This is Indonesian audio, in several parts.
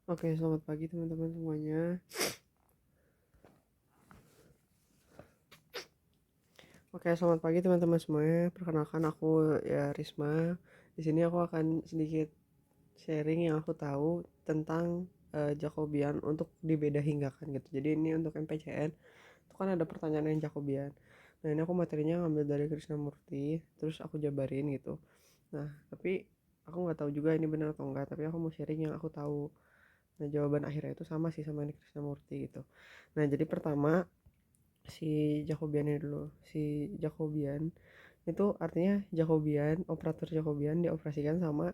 Oke, selamat pagi teman-teman semuanya. Oke, selamat pagi teman-teman semuanya. Perkenalkan aku ya Risma. Di sini aku akan sedikit sharing yang aku tahu tentang Jacobian untuk dibeda hinggakan gitu. Jadi ini untuk MPCN. Itu kan ada pertanyaan yang Jacobian. Nah, ini aku materinya ngambil dari Krishnamurti, terus aku jabarin gitu. Nah, tapi aku nggak tahu juga ini benar atau enggak, tapi aku mau sharing yang aku tahu. Nah, jawaban akhirnya itu sama sih sama ini Krishnamurti gitu. Nah, jadi pertama si Jacobian ini dulu. Si Jacobian itu artinya Jacobian, operator Jacobian dioperasikan sama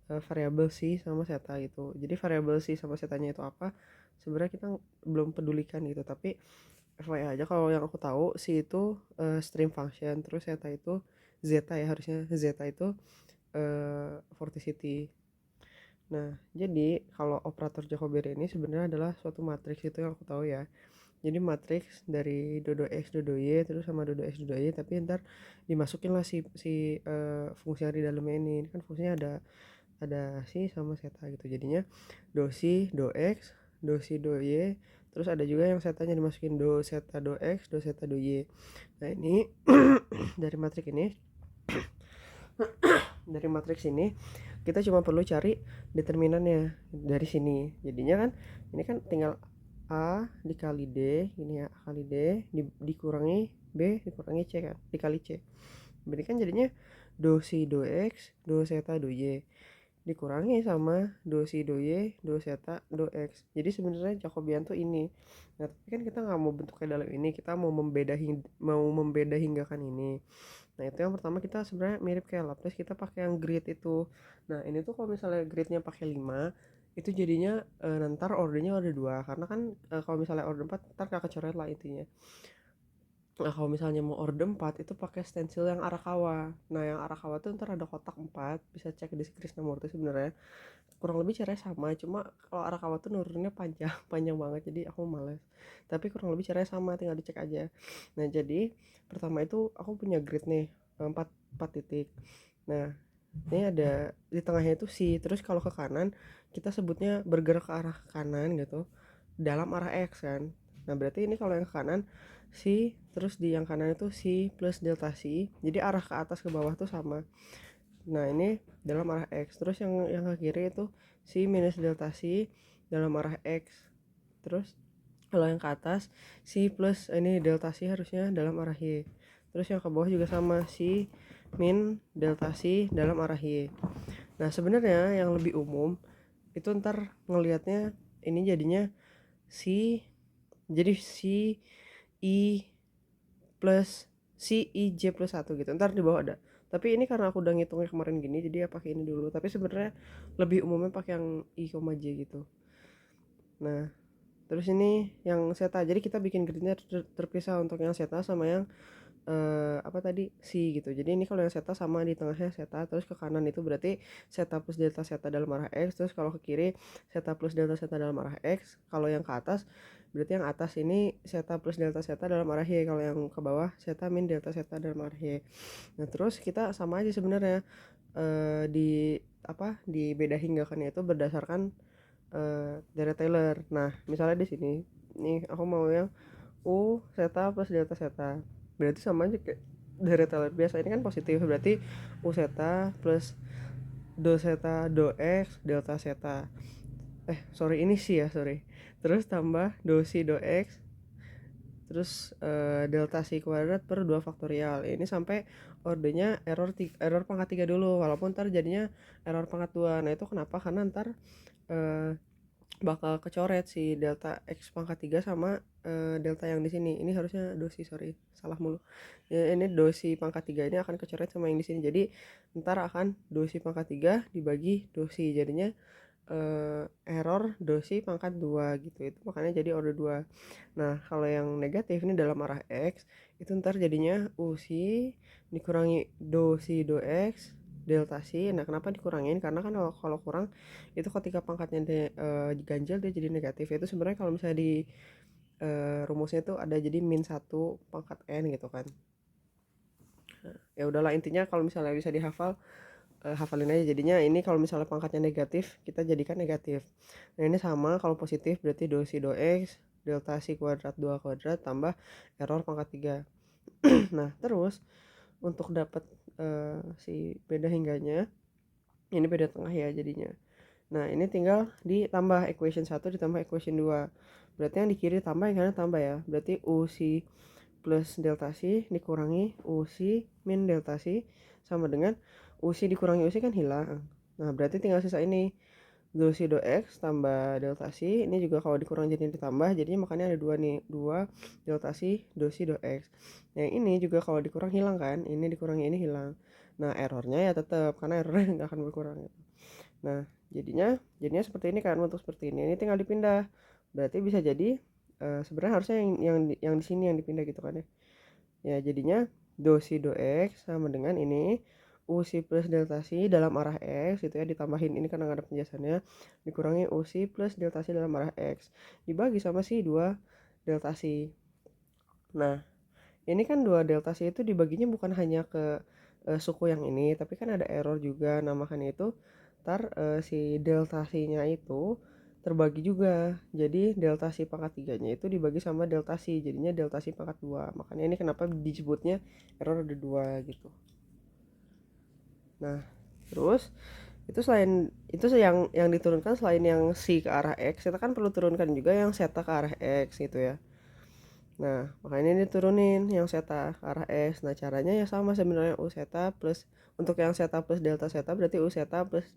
variabel si sama theta gitu. Jadi variabel si sama thetanya itu apa? Sebenarnya kita belum pedulikan gitu, tapi FYI aja kalau yang aku tahu si itu stream function, terus theta itu zeta ya, harusnya zeta itu vorticity. Nah, jadi kalau operator Jacobian ini sebenarnya adalah suatu matriks itu yang aku tahu ya. Jadi matriks dari dodo x dodo y terus sama dodo x dodo y, tapi ntar dimasukin lah si fungsi yang di dalamnya ini. Kan fungsinya ada si sama zeta gitu, jadinya do si do x do si do y, terus ada juga yang zetanya dimasukin do zeta do x do zeta do y. Nah ini dari matriks ini dari matriks ini kita cuma perlu cari determinannya dari sini. Jadinya kan ini kan tinggal A dikali D, ini ya, A kali D dikurangi B dikurangi C kan, dikali C. Berarti kan jadinya do si do X do zeta do Y dikurangi sama do si do Y do zeta do X. Jadi sebenarnya Jacobian tuh ini. Nah, tapi kan kita nggak mau bentuknya dalam ini, kita mau membeda hinggakan ini. Nah, itu yang pertama, kita sebenarnya mirip kayak Laplace, kita pakai yang grid itu. Nah, ini tuh kalau misalnya gridnya pakai 5 itu jadinya ntar ordernya order 2 karena kan kalau misalnya order 4 ntar gak kecoret lah intinya. Nah, kalau misalnya mau order 4 itu pakai stensil yang Arakawa. Nah, yang Arakawa tuh ntar ada kotak 4, bisa cek di Krishnamurti sebenarnya. Kurang lebih caranya sama, cuma kalau Arakawa tuh nurunnya panjang, panjang banget jadi aku males. Tapi kurang lebih caranya sama, tinggal dicek aja. Nah, jadi pertama itu aku punya grid nih 4 4 titik. Nah, ini ada di tengahnya itu si, terus kalau ke kanan kita sebutnya bergerak ke arah kanan gitu dalam arah X kan. Nah, berarti ini kalau yang ke kanan si, terus di yang kanan itu si plus delta si, jadi arah ke atas ke bawah tuh sama. Nah, ini dalam arah X, terus yang ke kiri itu si minus delta si dalam arah X. Terus kalau yang ke atas si plus ini delta si harusnya dalam arah Y. Terus yang ke bawah juga sama, si min delta si dalam arah Y. Nah, sebenarnya yang lebih umum itu ntar ngelihatnya ini jadinya si, jadi si i plus si i j plus 1 gitu. Ntar di bawah ada. Tapi ini karena aku udah ngitungnya kemarin gini, jadi ya pakai ini dulu. Tapi sebenarnya lebih umumnya pakai yang i, j gitu. Nah, terus ini yang zeta. Jadi kita bikin gridnya terpisah untuk yang zeta sama yang apa tadi si gitu. Jadi ini kalau yang zeta sama di tengahnya zeta, terus ke kanan itu berarti zeta plus delta zeta dalam arah X, terus kalau ke kiri zeta plus delta zeta dalam arah X. Kalau yang ke atas berarti yang atas ini zeta plus delta zeta dalam arah Y, kalau yang ke bawah zeta min delta zeta dalam arah Y. Nah, terus kita sama aja sebenarnya di apa di beda hinggakannya itu berdasarkan dari Taylor. Nah, misalnya di sini nih aku mau yang U zeta plus delta zeta, berarti sama aja kayak dari Taylor biasa. Ini kan positif, berarti U zeta plus do zeta do X delta zeta, sorry ini sih ya, sorry, terus tambah do si do X terus delta si kuadrat per 2 faktorial. Ini sampai ordernya error pangkat 3 dulu, walaupun ntar jadinya error pangkat 2. Nah, itu kenapa? Karena ntar eh, bakal kecoret si delta x pangkat 3 sama delta yang di sini. Ini harusnya dosi, sorry, salah mulu. Ya, ini dosi pangkat 3 ini akan kecoret sama yang di sini. Jadi ntar akan dosi pangkat 3 dibagi dosi, jadinya error dosi pangkat 2 gitu. Itu makanya jadi order 2. Nah, kalau yang negatif ini dalam arah X, itu ntar jadinya UC dikurangi dosi do X delta si. Nah, kenapa dikurangin? Karena kan kalau kurang itu ketika pangkatnya ganjil dia jadi negatif. Itu sebenarnya kalau misalnya di rumusnya itu ada jadi min 1 pangkat n gitu kan. Ya udahlah, intinya kalau misalnya bisa dihafal hafalin aja. Jadinya ini kalau misalnya pangkatnya negatif kita jadikan negatif. Nah ini sama, kalau positif berarti do si do x delta si kuadrat 2 kuadrat tambah error pangkat 3. Nah terus untuk dapat si beda hingganya, ini beda tengah ya jadinya. Nah ini tinggal ditambah equation 1 ditambah equation 2. Berarti yang di kiri tambah, yang kanan tambah ya. Berarti u si plus delta si dikurangi u si min delta si sama dengan u si dikurangi u si kan hilang. Nah berarti tinggal sisa ini do si do x tambah delta si. Ini juga kalau dikurang jadi ditambah, jadinya makanya ada 2 nih, 2 delta si do x. Yang ini juga kalau dikurang hilang kan, ini dikurangi ini hilang. Nah errornya ya tetap, karena errornya nggak akan berkurang gitu. Nah jadinya seperti ini kan, bentuk seperti ini tinggal dipindah. Berarti bisa jadi sebenarnya harusnya yang di sini yang dipindah gitu kan ya. Ya jadinya do si do x sama dengan ini u si plus delta si dalam arah x gitu ya, ditambahin ini karena nggak ada penjelasannya, dikurangi u si plus delta si dalam arah x dibagi sama si 2 delta si. Nah ini kan 2 delta si itu dibaginya bukan hanya ke suku yang ini, tapi kan ada error juga. Nah makanya itu ntar si delta si-nya itu terbagi juga. Jadi delta si pangkat 3-nya itu dibagi sama delta si, jadinya delta si pangkat 2. Makanya ini kenapa disebutnya error ada 2 gitu. Nah terus itu selain itu yang diturunkan, selain yang si ke arah x, kita kan perlu turunkan juga yang zeta ke arah x gitu ya. Nah, makanya ini turunin yang zeta ke arah x. Nah, caranya ya sama sebenarnya, u zeta plus, untuk yang zeta plus delta zeta berarti u zeta plus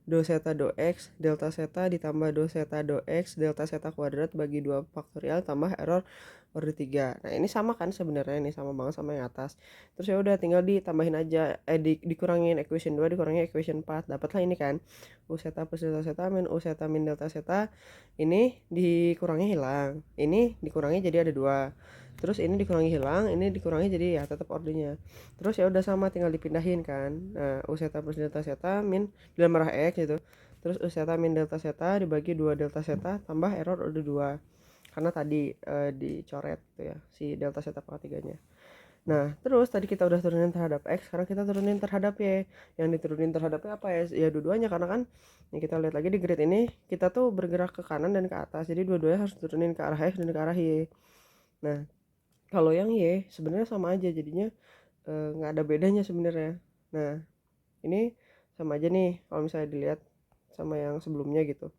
do zeta do x delta zeta ditambah do zeta do x delta zeta kuadrat bagi 2 faktorial tambah error order 3. Nah, ini sama kan sebenarnya, ini sama banget sama yang atas. Terus ya udah tinggal ditambahin aja, dikurangin equation 2 dikurangi equation 4. Dapatlah ini kan. U zeta plus delta zeta min u zeta min delta zeta. Ini dikurangi hilang. Ini dikurangi jadi ada 2. Terus ini dikurangi hilang, ini dikurangi jadi ya tetap ordernya. Terus ya udah sama, tinggal dipindahin kan. Nah, u zeta plus delta zeta min dalam arah x gitu. Terus u zeta min delta zeta dibagi 2 delta zeta tambah error order 2. Karena tadi dicoret gitu ya si delta zeta pangkat 3-nya. Nah, terus tadi kita udah turunin terhadap x, sekarang kita turunin terhadap y. Yang diturunin terhadapnya apa ya? Ya dua-duanya, karena kan ini kita lihat lagi di grid ini, kita tuh bergerak ke kanan dan ke atas. Jadi dua-duanya harus turunin ke arah x dan ke arah y. Nah, kalau yang y sebenarnya sama aja, jadinya nggak ada bedanya sebenarnya. Nah, ini sama aja nih kalau misalnya dilihat sama yang sebelumnya gitu.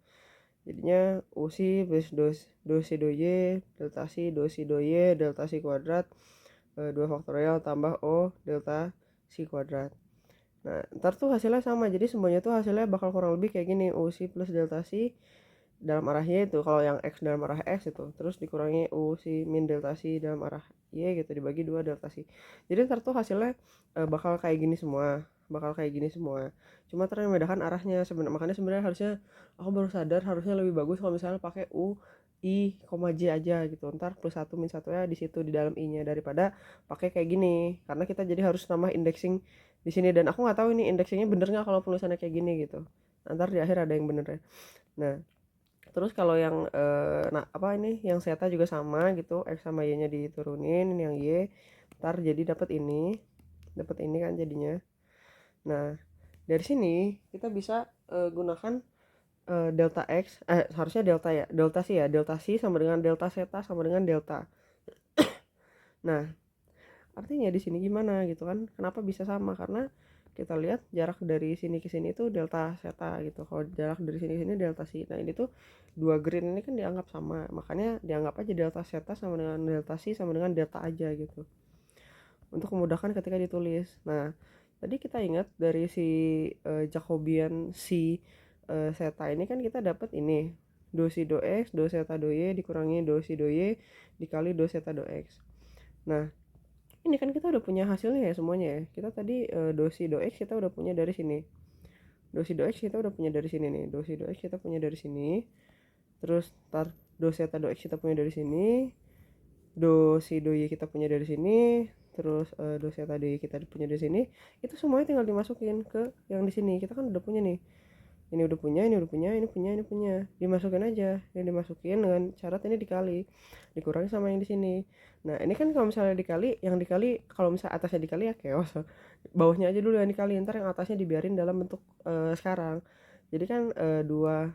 Jadinya u si plus do si do y delta si do si do y delta si kuadrat 2 faktorial tambah o delta si kuadrat. Nah ntar tuh hasilnya sama, jadi semuanya tuh hasilnya bakal kurang lebih kayak gini, u si plus delta si dalam arah y itu kalau yang x dalam arah x itu, terus dikurangi u si min delta si dalam arah y gitu dibagi 2 delta si. Jadi ntar tuh hasilnya bakal kayak gini semua, cuma ternyata membedakan arahnya sebenarnya. Makanya sebenarnya harusnya aku baru sadar, harusnya lebih bagus kalau misalnya pakai u i, j aja gitu, ntar plus 1 min 1 ya di situ di dalam i nya, daripada pakai kayak gini, karena kita jadi harus nambah indexing di sini, dan aku nggak tahu ini indexingnya bener nggak kalau penulisannya kayak gini gitu. Ntar di akhir ada yang bener ya. Nah terus kalau yang yang zeta juga sama gitu, x sama y nya diturunin, ini yang y, ntar jadi dapat ini kan jadinya. Nah dari sini kita bisa gunakan delta x, harusnya delta si sama dengan delta zeta sama dengan delta. Nah artinya di sini gimana gitu kan, kenapa bisa sama, karena kita lihat jarak dari sini ke sini itu delta zeta gitu, kalau jarak dari sini ke sini delta si. Nah ini tuh dua green ini kan dianggap sama, makanya dianggap aja delta zeta sama dengan delta si sama dengan delta aja gitu, untuk memudahkan ketika ditulis. Nah tadi kita ingat dari si Jacobian si zeta ini kan kita dapat ini do si do x do zeta do y dikurangi do si do y dikali do zeta do x. Nah ini kan kita udah punya hasilnya ya semuanya ya. Kita tadi do si do x kita udah punya dari sini. Do si do x kita udah punya dari sini nih. Do si do x kita punya dari sini. Terus tar do zeta do x kita punya dari sini. Do si do y kita punya dari sini. Terus do zeta do y kita punya dari sini. Itu semuanya tinggal dimasukin ke yang di sini. Kita kan udah punya nih. ini udah punya, ini udah punya, ini punya, ini punya, dimasukin aja, ini dimasukin dengan syarat ini dikali, dikurangi sama yang di sini. Nah ini kan kalau misalnya dikali, yang dikali kalau misalnya atasnya dikali ya chaos, bawahnya aja dulu yang dikali, ntar yang atasnya dibiarin dalam bentuk sekarang. Jadi kan 2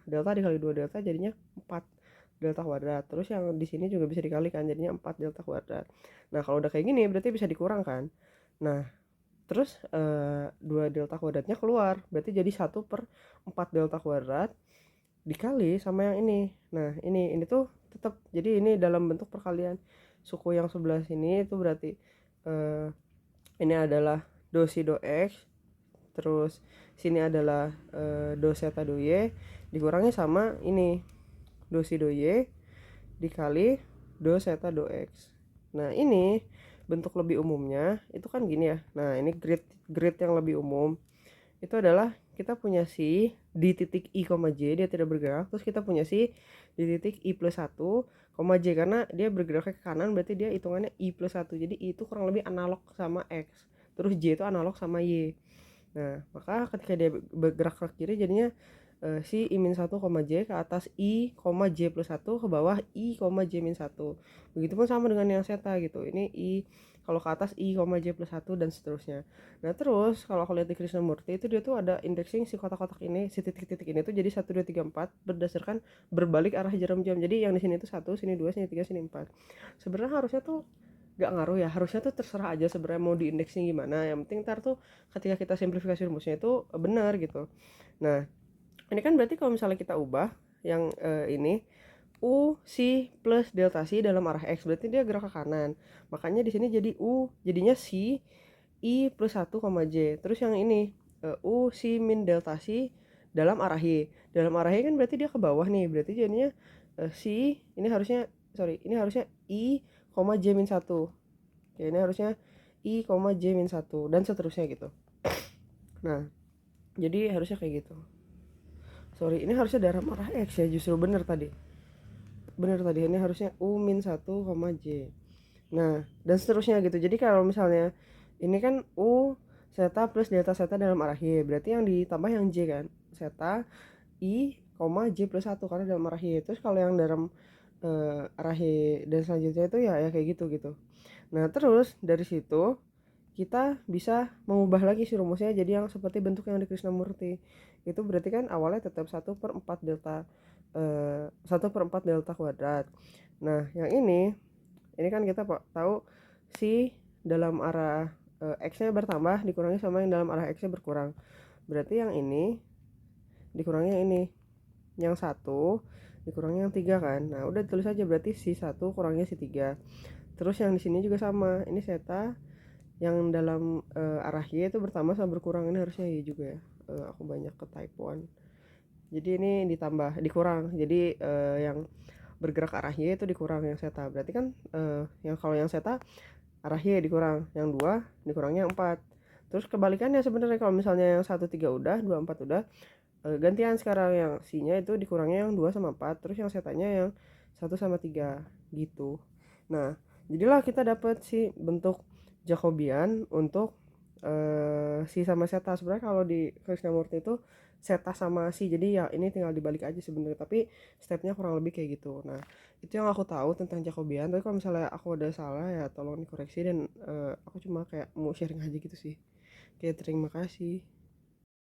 delta dikali 2 delta jadinya 4 delta kuadrat, terus yang di sini juga bisa dikalikan jadinya 4 delta kuadrat. Nah kalau udah kayak gini berarti bisa dikurangkan. Nah terus 2 delta kuadratnya keluar, berarti jadi 1/4 delta kuadrat dikali sama yang ini. Nah ini tuh tetap, jadi ini dalam bentuk perkalian. Suku yang sebelah sini itu berarti eh, ini adalah do si do x, terus sini adalah do zeta do y dikurangi sama ini do si do y dikali do zeta do x. Nah ini bentuk lebih umumnya itu kan gini ya. Nah ini grid yang lebih umum itu adalah kita punya si di titik i, j dia tidak bergerak, terus kita punya si di titik i plus 1, j karena dia bergeraknya ke kanan berarti dia hitungannya i plus 1, jadi i itu kurang lebih analog sama x, terus j itu analog sama y. Nah maka ketika dia bergerak ke kiri jadinya si i min 1, j ke atas i, j plus 1 ke bawah i, j min 1. Begitupun sama dengan yang zeta gitu. Ini i kalau ke atas i, j plus 1 dan seterusnya. Nah terus kalau aku lihat di Krishnamurti itu dia tuh ada indexing si kotak-kotak ini, si titik-titik ini tuh jadi 1, 2, 3, 4 berdasarkan berbalik arah jarum jam. Jadi yang di sini tuh 1, sini 2, sini 3, sini 4. Sebenarnya harusnya tuh gak ngaruh ya, harusnya tuh terserah aja sebenarnya mau di indexing gimana. Yang penting ntar tuh ketika kita simplifikasi rumusnya itu benar gitu. Nah ini kan berarti kalau misalnya kita ubah yang ini U si plus delta si dalam arah X berarti dia gerak ke kanan. Makanya di sini jadi U jadinya si I plus 1, J. Terus yang ini U si min delta si dalam arah Y. Dalam arah Y kan berarti dia ke bawah nih. Berarti jadinya si ini harusnya ini harusnya I, J min 1. Oke, ini harusnya I, J min 1 dan seterusnya gitu. Nah, jadi harusnya kayak gitu. Ini harusnya dalam arah X ya, justru bener tadi ini harusnya U min 1, J. Nah dan seterusnya gitu. Jadi kalau misalnya ini kan U zeta plus delta zeta dalam arah Y, berarti yang ditambah yang J kan, zeta I, J plus 1 karena dalam arah Y. Terus kalau yang dalam arah Y dan selanjutnya itu ya kayak gitu. Nah terus dari situ kita bisa mengubah lagi si rumusnya jadi yang seperti bentuk yang di Krishnamurti. Itu berarti kan awalnya tetap 1/4 delta 1/4 delta kuadrat. Nah yang ini kan kita tahu si dalam arah x-nya bertambah dikurangi sama yang dalam arah x-nya berkurang. Berarti yang ini dikurangi yang ini, yang 1 dikurangi yang 3 kan. Nah udah tulis aja berarti si 1 kurangnya si 3. Terus yang di sini juga sama, ini zeta yang dalam arah Y itu bertambah sama berkurang, ini harusnya Y juga ya. Aku banyak ketypoan. Jadi ini ditambah dikurang. Jadi yang bergerak arah Y itu dikurang yang zeta. Berarti kan yang kalau yang zeta arah Y dikurang, yang 2 dikurangnya 4. Terus kebalikannya sebenarnya kalau misalnya yang 1 3 udah, 2 4 udah, gantian sekarang yang C-nya itu dikurangnya yang 2 sama 4, terus yang zetanya yang 1 sama 3 gitu. Nah, jadilah kita dapat si bentuk Jacobian untuk si sama zeta. Sebenarnya kalau di Krishnamurti itu zeta sama si, jadi ya ini tinggal dibalik aja sebenarnya, tapi stepnya kurang lebih kayak gitu. Nah itu yang aku tahu tentang Jacobian, tapi kalau misalnya aku ada salah ya tolong dikoreksi, dan aku cuma kayak mau sharing aja gitu sih. Oke, terima kasih.